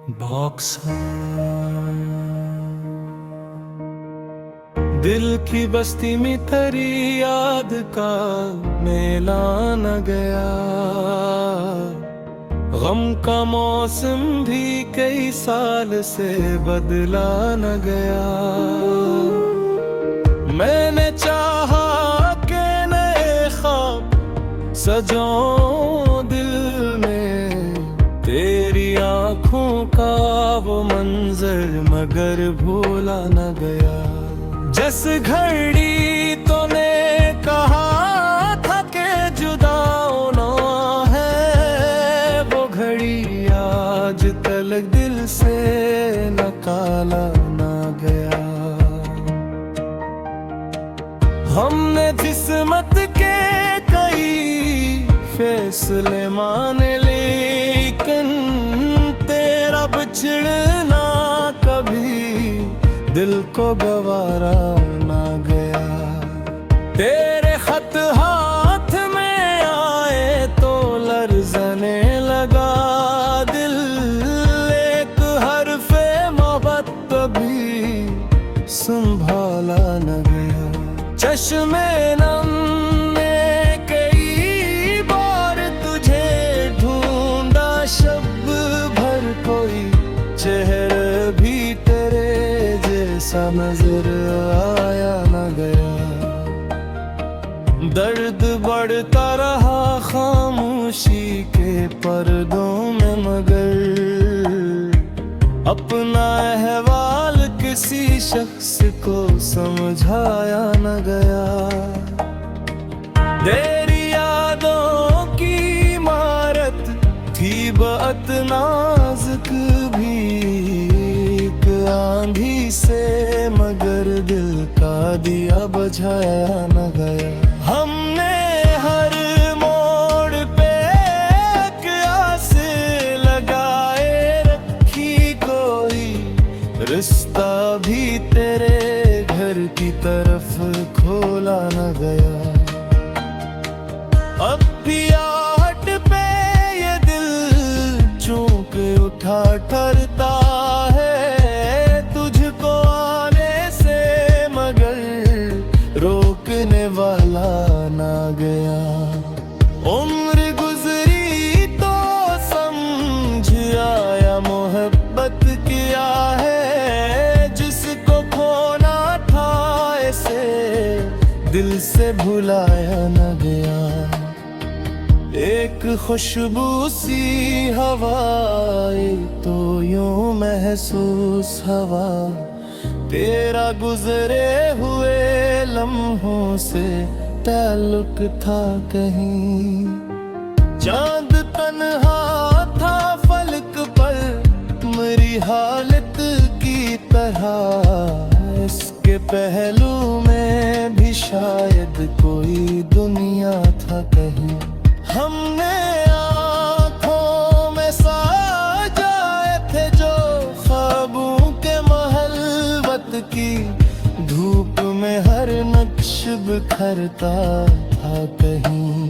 Boxer दिल की बस्ती में तेरी याद का मेला न गया। गम का मौसम भी कई साल से बदला न गया। मैंने चाहा कि नए ख्वाब सजाऊं दिल में, तेरी आँखों का वो मंजर मगर भूला न गया। जिस घड़ी तूने कहा था कि जुदा होना है, वो घड़ी आज तलक दिल से निकाला न गया। हमने किस्मत के कई फैसले माने, लेकिन तेरा बिछड़ना कभी दिल को गवारा ना गया। तेरे खत हाथ में आए तो लर्ज़ने लगा दिल, एक हरफ़े मोहब्बत कभी संभाला न गया। चश्मे नम ने कई बार तुझे ढूंढा, शब भर कोई चेहरा भी तेरे जैसा नजर आया न गया। दर्द बढ़ता रहा खामोशी के पर्दों में, मगर अपना अहवाल किसी शख्स को समझाया न गया। तेरी यादों की इमारत थी बहुत नाजुक भी, एक आंधी से मगर दिल का दिया बुझाया न गया। हमने हर मोड़ पे आस लगाए रखी, कोई रिश्ता भी तेरे घर की तरफ खोला न गया। अब भी आहट पे ये दिल चूक उठा ठहरता है तुझको आने से, मगर रोकने वाला ना गया। उम्र गुजरी तो समझ आया मोहब्बत क्या है, जिसको खोना था ऐसे दिल से भुलाया न गया। एक खुशबू सी हवाए तो यूं महसूस हवा, तेरा गुजरे हुए लम्हों से ताल्लुक था कहीं। चांद तन्हा था फलक पर मेरी हालत की तरह, इसके पहलू में भी शायद कोई दुनिया था कहीं। हमने आँखों में सजाए थे जो ख्वाबों के महल की, धूप में हर नक्श बिखरता था कहीं।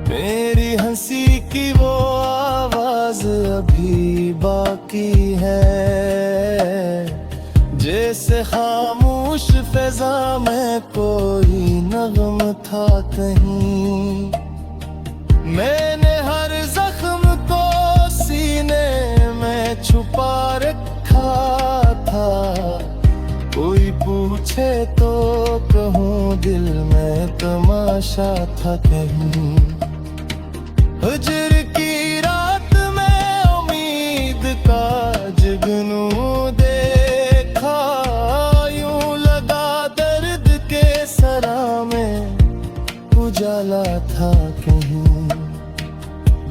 मेरी हंसी की वो आवाज अभी बाकी है, जैसे खामोश फिजा में कोई नगम था कहीं। मैंने हर जख्म को सीने में छुपा रखा था, कोई पूछे तो कहूँ दिल में तमाशा था कहीं। हुजर की रात में उम्मीद का जुगनू देखा, यूं लगा दर्द के सरा में उजाला था कहीं।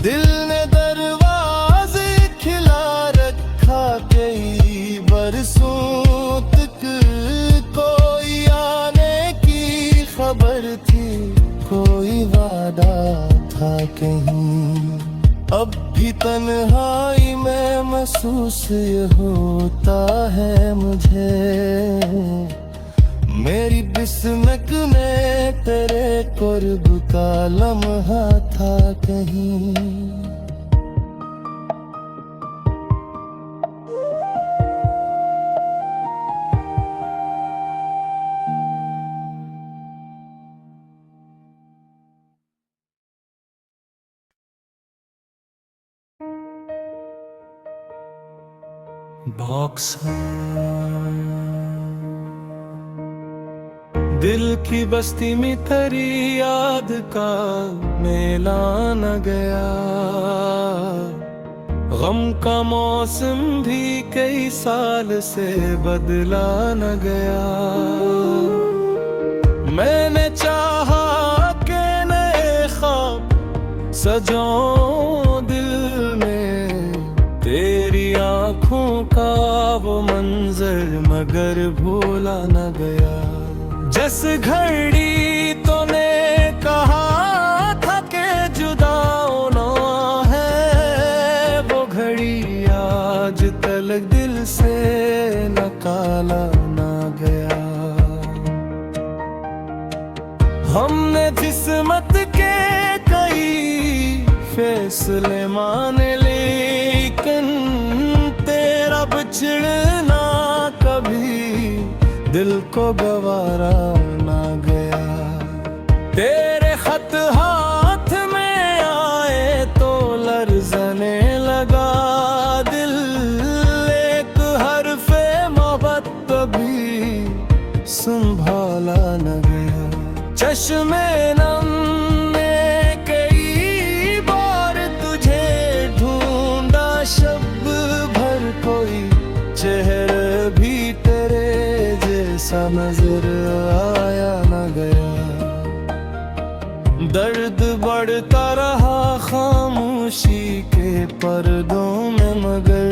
दिल ने दरवाजे खिला रखा कई बरसों तक, कोई आने की खबर थी, कोई वादा था कहीं। अब भी तन्हाई में महसूस ये होता है मुझे, मेरी बिस्मत में तेरे कुर्ब का लम्हा था कहीं। बॉक्सर दिल की बस्ती में तेरी याद का मेला न गया, गम का मौसम भी कई साल से बदला न गया। मैंने चाहा कि नए ख्वाब सजाऊं दिल में, तेरी आँखों का वो मंजर मगर भूला न गया। जिस घड़ी तूने कहा था कि जुदा होना है, वो घड़ी आज तलक दिल से निकाला ना गया। हमने किस्मत के कई फैसले माने, लेकिन तेरा बिछड़ना कभी दिल को गवारा ना गया। तेरे खत हाथ में आए तो लर्ज़ने लगा दिल, एक हरफ़े मोहब्बत कभी संभाला न गया। चश्मे नम ने कई बार तुझे ढूंढा, शब भर कोई चेहरा भी तेरे जैसा नजर आया न गया। दर्द बढ़ता रहा खामोशी के पर्दों में, मगर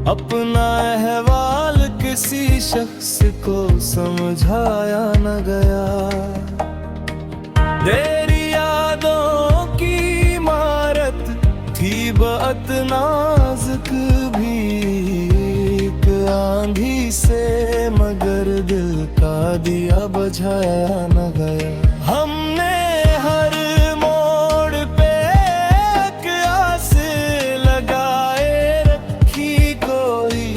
अपना अहवाल किसी शख्स को समझाया न गया। तेरी यादों की इमारत थी बहुत नाजुक भी, आंधी से मगर दिल का दिया बुझाया न गया। हमने हर मोड़ पे आस लगाए रखी, कोई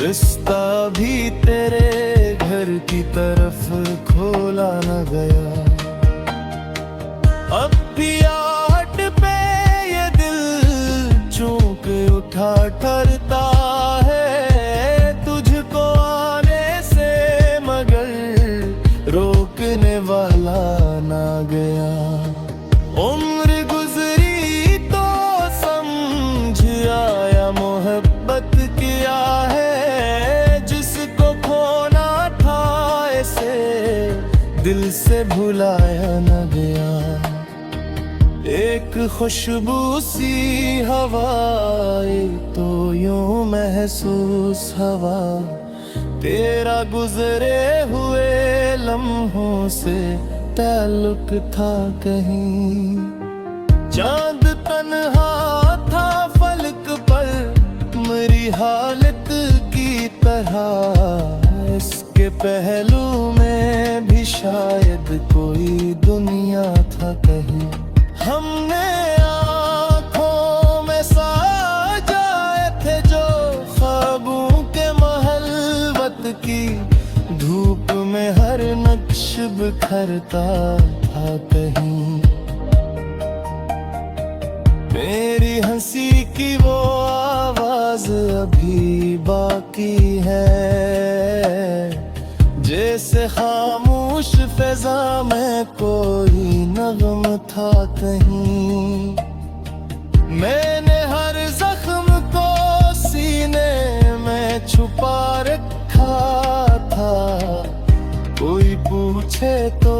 रिश्ता भी तेरे घर की तरफ खोला न गया। अब भी आहट पे ये दिल चूक उठा ठहरता है, रोकने वाला ना गया। उम्र गुजरी तो समझ आया मोहब्बत क्या है, जिसको खोना था ऐसे दिल से भुलाया न गया। एक खुशबू सी हवाए तो यूं महसूस हवा, तेरा गुजरे हुए लम्हों से ताल्लुक था कहीं। चांद तन्हा था फलक पर मेरी हालत की तरह, इसके पहलू में भी शायद कोई दुनिया था कहीं। हमने आँखों में सजाए थे जो ख्वाबों के महल की, धूप में हर नक्श बिखरता था कहीं। मेरी हंसी की वो आवाज अभी बाकी है, जैसे खामोश फिजा में कोई नगम था कहीं। मैंने हर जख्म को सीने में छुपा रखा था, कोई पूछे तो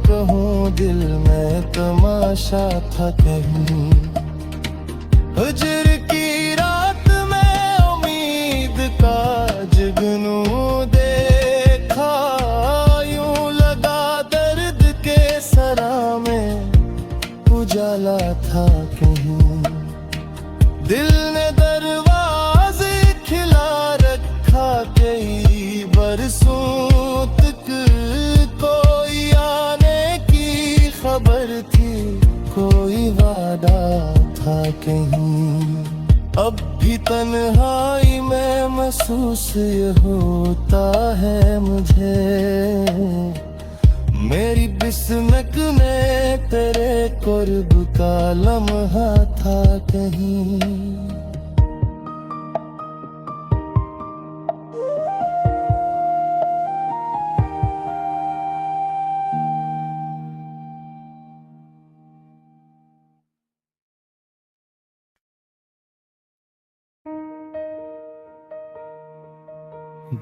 कहूँ दिल में तमाशा था कहीं। हुज्र की रात में उम्मीद का जुगनू देखा, यूं लगा दर्द के सरा में उजाला था कहीं। दिल ने दरवाजे खिला रखा कई बरसों तक, कोई आने की खबर थी, कोई वादा था कहीं। अब भी तन्हाई में महसूस होता है मुझे, मेरी बिस्मत में तेरे कुर्ब का लम्हा था कहीं।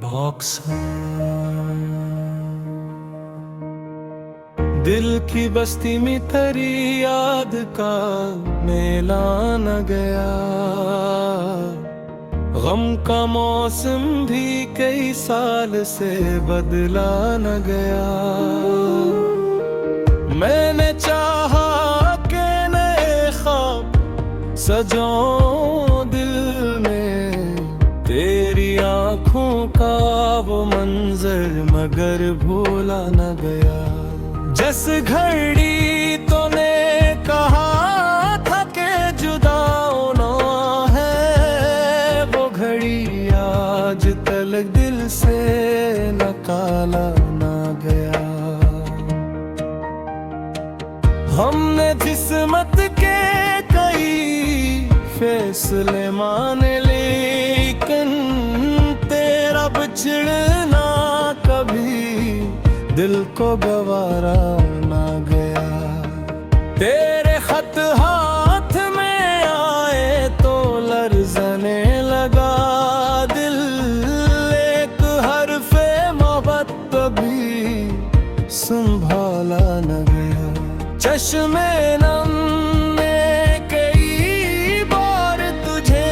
बॉक्स दिल की बस्ती में तेरी याद का मेला न गया, गम का मौसम भी कई साल से बदला न गया। मैंने चाहा कि नए ख्वाब सजाऊं दिल में, तेरी आंखों का वो मंजर मगर भूला न गया। जिस घड़ी तूने कहा था कि जुदा होना है, वो घड़ी आज तलक दिल से निकाला ना गया। हमने जिस्मत के कई फैसले माने, लेकिन तेरा बिछड़ना कभी दिल को गवारा ना गया। तेरे खत हाथ में आए तो लर्ज़ने लगा दिल, एक हर्फ़े मोहब्बत कभी संभाला न गया। चश्मे नम ने कई बार तुझे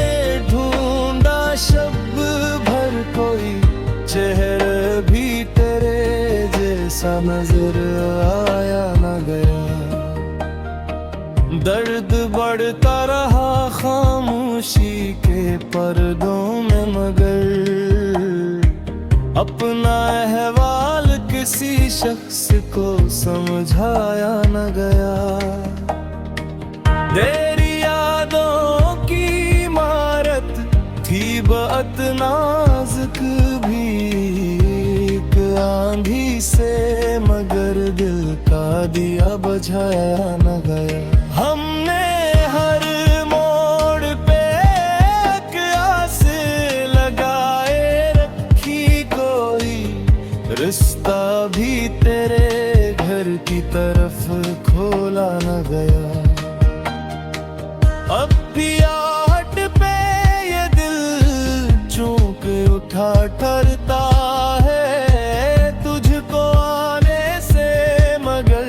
ढूंढा, शब भर कोई चेहरा भी तेरे जैसा नजर आया न गया। दर्द बढ़ता रहा खामोशी के पर्दों में, मगर अपना अहवाल किसी शख्स को समझाया न गया। तेरी यादों की इमारत थी बहुत नाजुक भी, एक आंधी से मगर दिल का दिया बुझाया न गया। हमने हर मोड़ पे आस लगाए रखी, कोई रिश्ता भी तेरे घर की तरफ खोला न गया। अब भी आहट पे ये दिल चूक उठा ठहरता है तुझको आने से, मगर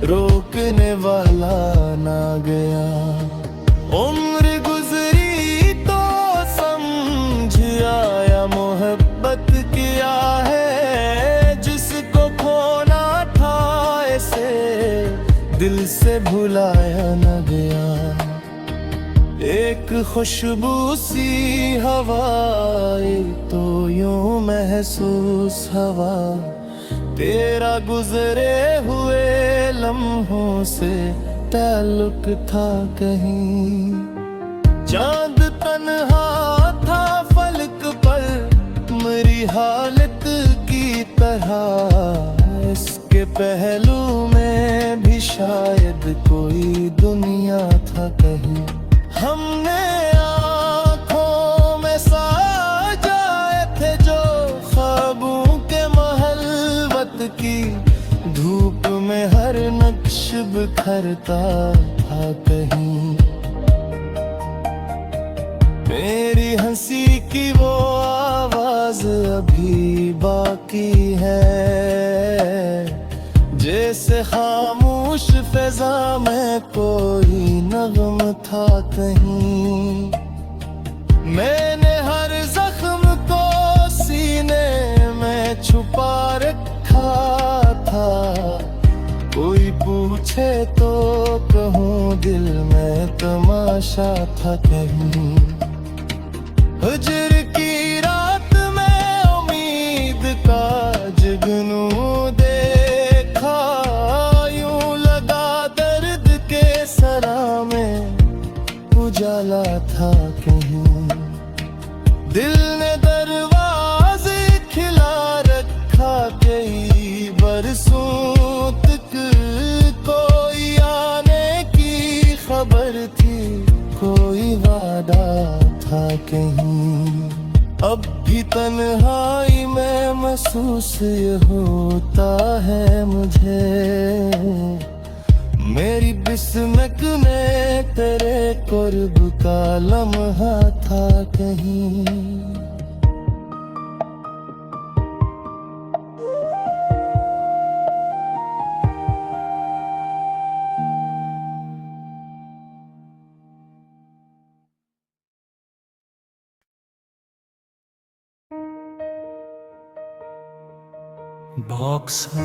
रोकने वाला ना गया। उम्र गुजरी तो समझ आया मोहब्बत क्या है, जिसको खोना था ऐसे दिल से भुलाया न गया। एक खुशबू सी हवा तो यूं महसूस हवा, तेरा गुजरे हुए लम्हों से ताल्लुक था कहीं। चांद तन्हा था फलक पर मेरी हालत की तरह, इसके पहलू में भी शायद कोई दुनिया था कहीं। हमने आँखों में सजाए थे जो ख्वाबों के महल की, धूप में हर नक्श बिखरता था कहीं। मेरी हंसी की वो आवाज अभी बाकी है, जैसे खामोश फिजा में कोई नगम था कहीं। मैंने हर जख्म को सीने में छुपा रखा था, कोई पूछे तो कहूँ दिल में तमाशा था कहीं। हुजूर की रात में उम्मीद का जुगनू देखा, यूं लगा दर्द के सरा में उजाला था कहीं। दिल ने दरवाजे खिला रखा कई बरसों तक, कोई आने की खबर थी कोई वादा था कहीं। अब भी तन्हाई में महसूस ये होता है मुझे, मेरी बिस्मत में तेरे कुर्ब का लम्हा था कहीं। बॉक्सर।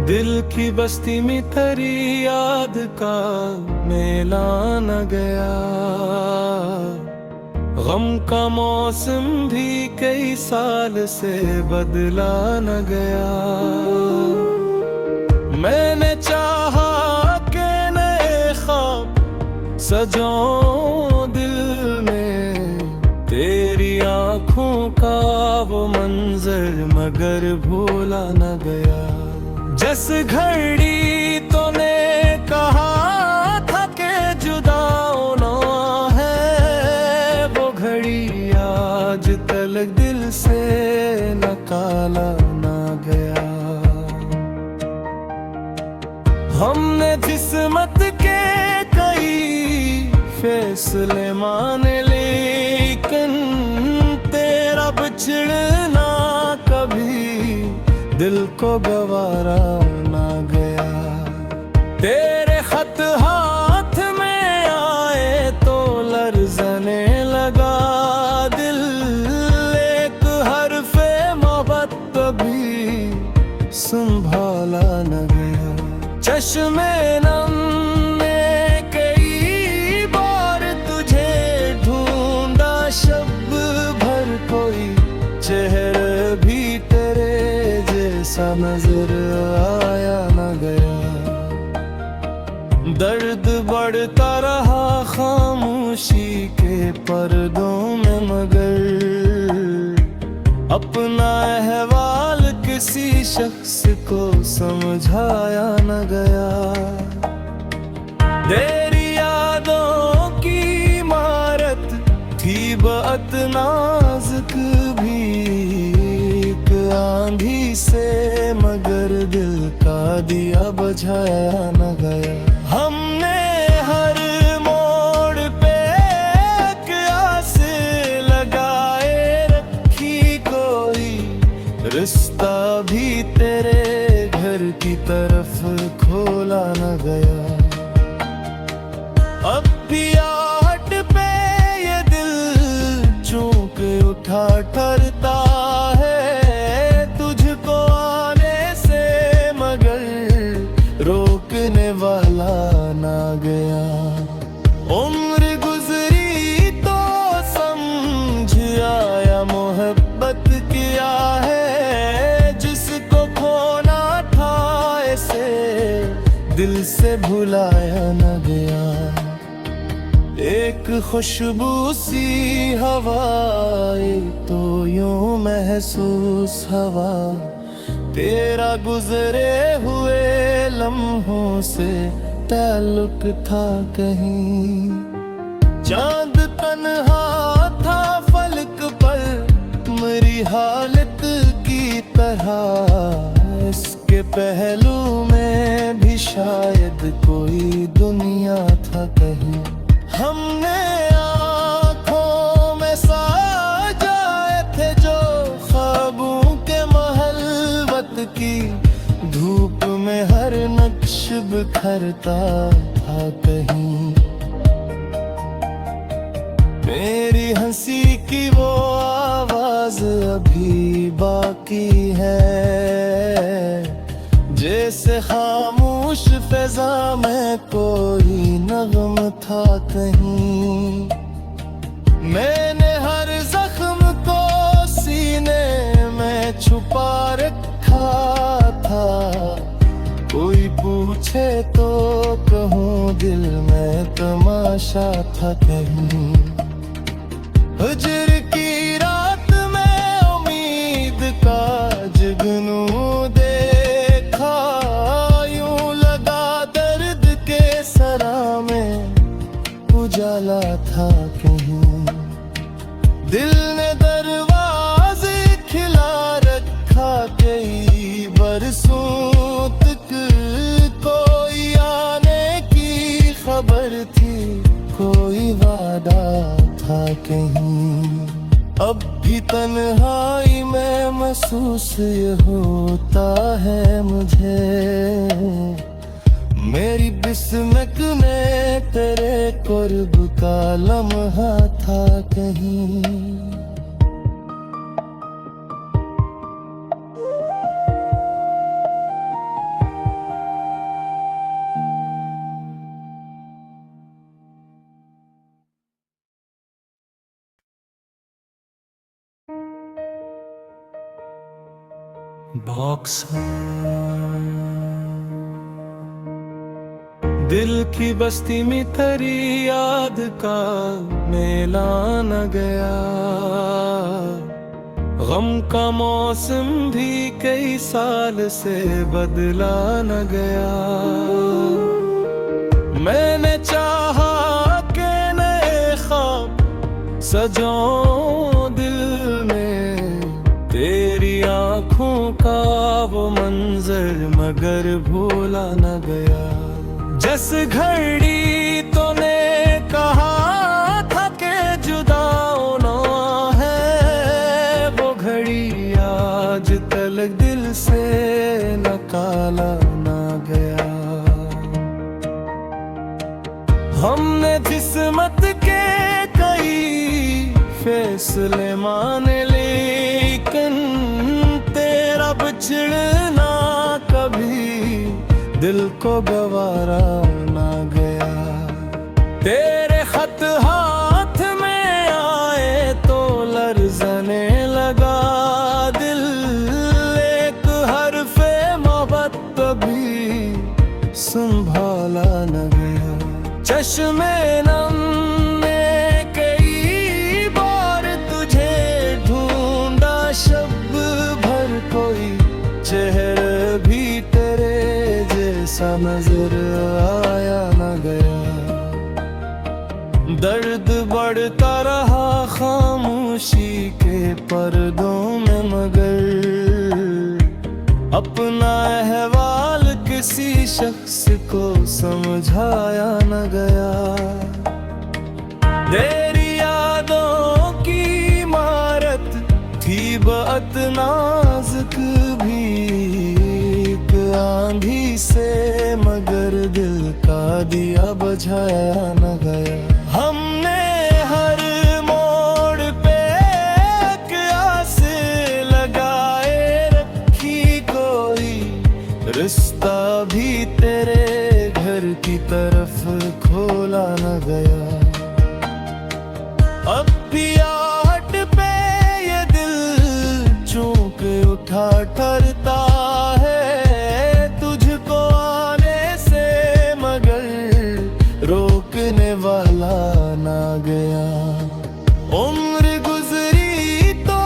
दिल की बस्ती में तेरी याद का मेला न गया, गम का मौसम भी कई साल से बदला न गया। मैंने चाहा कि नए ख्वाब सजाऊं दिल में, तेरी आँखों का वो मंजर मगर भूला न गया। जिस घड़ी तूने कहा था कि जुदा होना है, वो घड़ी आज तलक दिल से निकाला न गया। हमने जिस्मत के कई फैसले माने, लेकिन तेरा बिछड़ना कभी दिल को गवारा ना गया। तेरे खत हाथ में आए तो लर्ज़ने लगा दिल, एक हर्फ़े मोहब्बत कभी संभाला न गया। चश्मे नम में कई बार तुझे ढूंढा, शब भर कोई चेहरा भी तेरे जैसा नजर आया न गया। दर्द बढ़ता रहा खामोशी के पर्दों में, मगर अपना अहवाल किसी शख्स को समझाया न गया। तेरी यादों की इमारत थी बहुत नाजुक भी, एक आंधी से मगर दिल का दिया बुझाया न गया। हमने हर मोड़ पे आस लगाए रखी, कोई रिश्ता भी तेरे घर की तरफ खोला न गया। अब भी आहट पे ये दिल चूक उठा ठहरता है तुझको आने से, मगर रोकने वाला ना गया। उम्र गुजरी तो समझ आया मोहब्बत किया है, जिसको खोना था ऐसे दिल से भुलाया न गया। एक खुशबू सी हवा, तो यूं महसूस हवा, तेरा गुजरे हुए लम्हों से ताल्लुक था कहीं। चांद तन्हा था फलक पर मेरी हालत की तरह, इसके पहलू में भी शायद कोई दुनिया था कहीं। हमने आँखों में सजाए थे जो ख्वाबों के महल की, धूप में हर नक्श बिखरता था कहीं। मेरी हंसी की वो आवाज अभी बाकी है, जैसे खामोश फिजा में कोई नगम था कहीं। मैंने हर जख्म को सीने में छुपा रखा था, कोई पूछे तो कहूँ दिल में तमाशा था कहीं। हुजर की रात में उम्मीद का जुगनू देखा, यूं लगा दर्द के सरा में उजाला था कहीं। दिल ने दरवाजे खिला रखा कई बरसों तक, कोई आने की खबर थी, कोई वादा था कहीं। अब भी तन्हाई में महसूस ये होता है मुझे, मेरी बिस्मत में तेरे कुर्ब का लम्हा था कहीं। बॉक्सर दिल की बस्ती में तेरी याद का मेला न गया, गम का मौसम भी कई साल से बदला न गया। मैंने चाहा कि नए ख्वाब सजाऊं दिल में, तेरी आँखों का वो मंजर मगर भूला न गया। जिस घड़ी तूने कहा था कि जुदा होना है, वो घड़ी आज तलक दिल से निकाला न गया। हमने किस्मत के कई फैसले माने, लेकिन तेरा बिछड़ना कभी दिल को गवारा ना गया। तेरे खत हाथ में आए तो लर्ज़ने लगा दिल, एक हरफ़े मोहब्बत भी संभाला न गया। चश्मे नम ने कई बार तुझे ढूंढा, शब भर कोई चेहरा भी तेरे जैसा नजर आया न गया। दर्द बढ़ता रहा खामोशी के पर्दों में, मगर अपना अहवाल किसी शख्स को समझाया न गया। तेरी यादों की इमारत थी बहुत नाजुक भी, एक आंधी से मगर दिल का दिया बुझाया न गया। हमने हर मोड़ पे आस लगाए रखी, कोई रिश्ता भी तेरे घर की तरफ खोला न गया। अब भी आहट पे ये दिल चूक उठा ठहरता है तुझको आने से, मगर रोकने वाला ना गया। उम्र गुजरी तो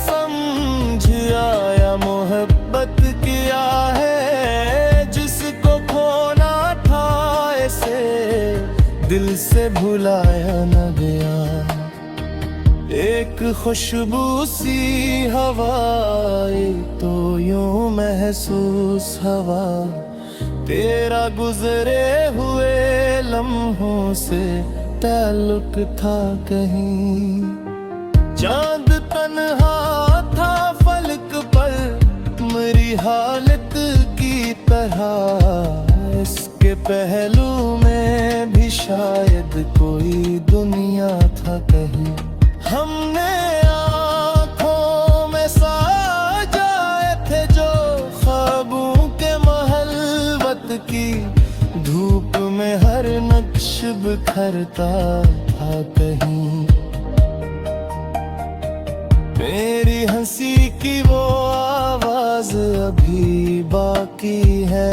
समझ आया मोहब्बत क्या है, जिसको खोना था ऐसे दिल से भुलाया न गया। एक खुशबू सी हवाए तो यूं महसूस हवा, तेरा गुजरे हुए लम्हों से ताल्लुक था कहीं। चांद तन्हा था फलक पर मेरी हालत की तरह, इसके पहलू में भी शायद कोई दुनिया था कहीं। हमने आँखों में सजाए थे जो ख्वाबों के महल की, धूप में हर नक्श बिखरता था कहीं। मेरी हंसी की वो आवाज अभी बाकी है,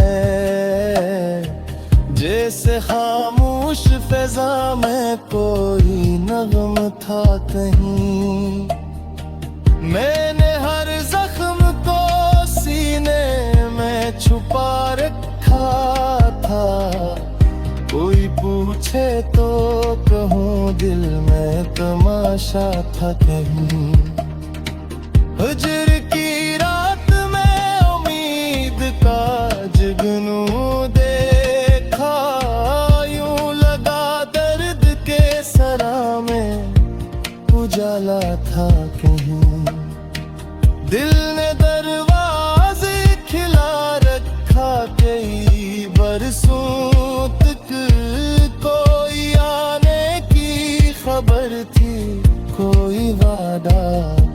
जैसे खामोश फिजा में कोई नगम था कहीं। मैंने हर जख्म को सीने में छुपा रखा था, कोई पूछे तो कहूँ दिल में तमाशा था कहीं। हुजर की रात में उम्मीद का जुगनू देखा, यूं लगा दर्द के सरा में उजाला था कहीं। दिल ने दरवाजे खिला रखा कई बरसों तक, कोई आने की खबर थी कोई वादा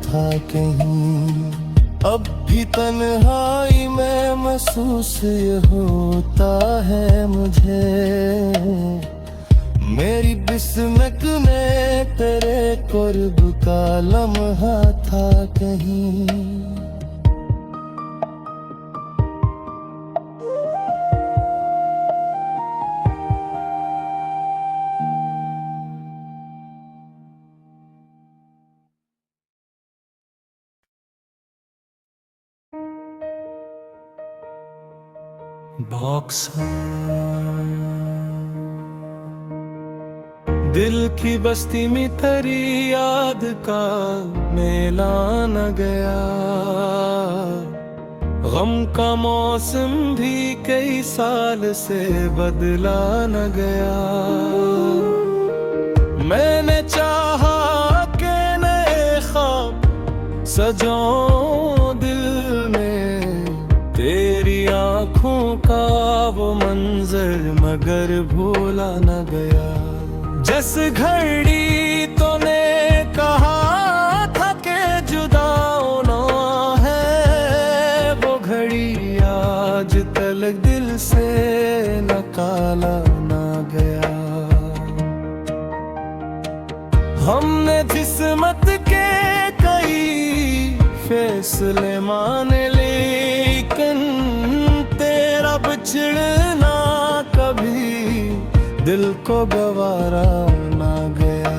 था कहीं। अब भी तन्हाई में महसूस ये होता है मुझे, मेरी बिस्मत में तेरे कुर्ब का लम्हा था कहीं। बॉक्स दिल की बस्ती में तेरी याद का मेला न गया, गम का मौसम भी कई साल से बदला न गया। मैंने चाहा कि नए ख्वाब सजाऊं दिल में, तेरी आँखों का वो मंजर मगर भूला न गया। जिस घड़ी तूने कहा था कि जुदा होना है, वो घड़ी आज तलक दिल से निकाला ना गया। हमने जिस्मत के कई फैसले माने, लेकिन तेरा बिछड़ना कभी दिल को गवारा ना गया।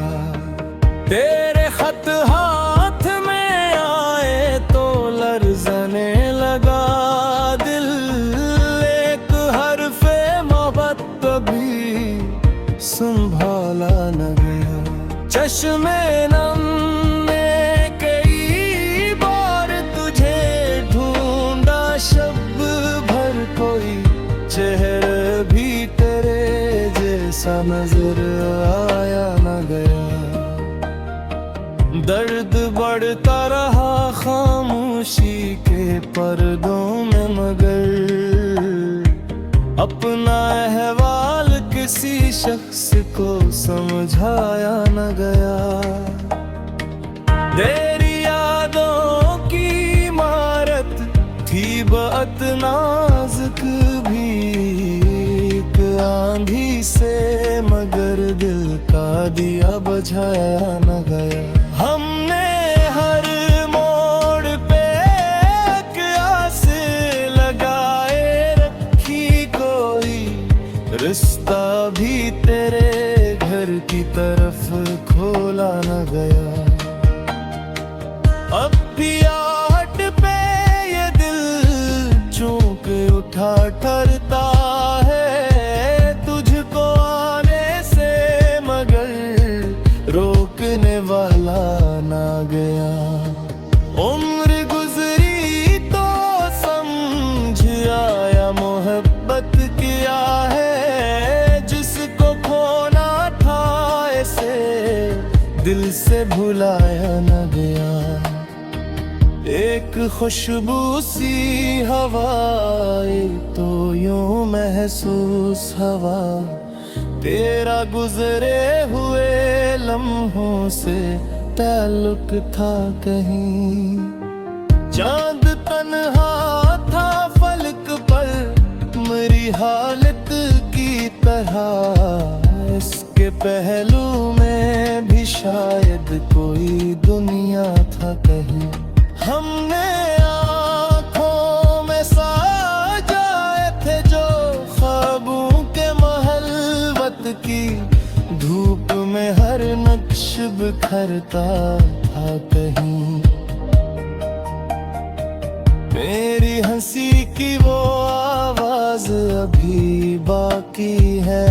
तेरे खत हाथ में आए तो लर्ज़ने लगा दिल, एक हरफ़े मोहब्बत कभी संभाला न गया। चश्मे नम ने कई बार तुझे ढूंढा, शब भर कोई चेहरा भी तेरे जैसा नजर आया न गया। दर्द बढ़ता रहा खामोशी के पर्दों में, मगर अपना अहवाल किसी शख्स को समझाया न गया। तेरी यादों की इमारत थी बहुत नाजुक भी, एक आंधी से मगर दिल का दिया बुझाया न गया। हमने हर मोड़ पे आस लगाए रखी, कोई रिश्ता भी तेरे घर की तरफ खोला न गया। अब भी आहट पे ये दिल चूक उठा ठहरता है तुझको आने से, मगर रोकने वाला ना गया। उम्र गुजरी तो समझ आया मोहब्बत क्या है, जिसको खोना था ऐसे दिल से भुलाया न गया। एक खुशबू सी हवाए तो यूं महसूस हवा, तेरा गुजरे हुए लम्हों से ताल्लुक था कहीं। चांद तन्हा था फलक पर मेरी हालत की तरह, इसके पहलू में भी शायद कोई दुनिया था कहीं। हमने आँखों में सजाए थे जो ख्वाबों के महल, वक्त की धूप में हर नक्श बिखरता था कहीं। मेरी हंसी की वो आवाज अभी बाकी है,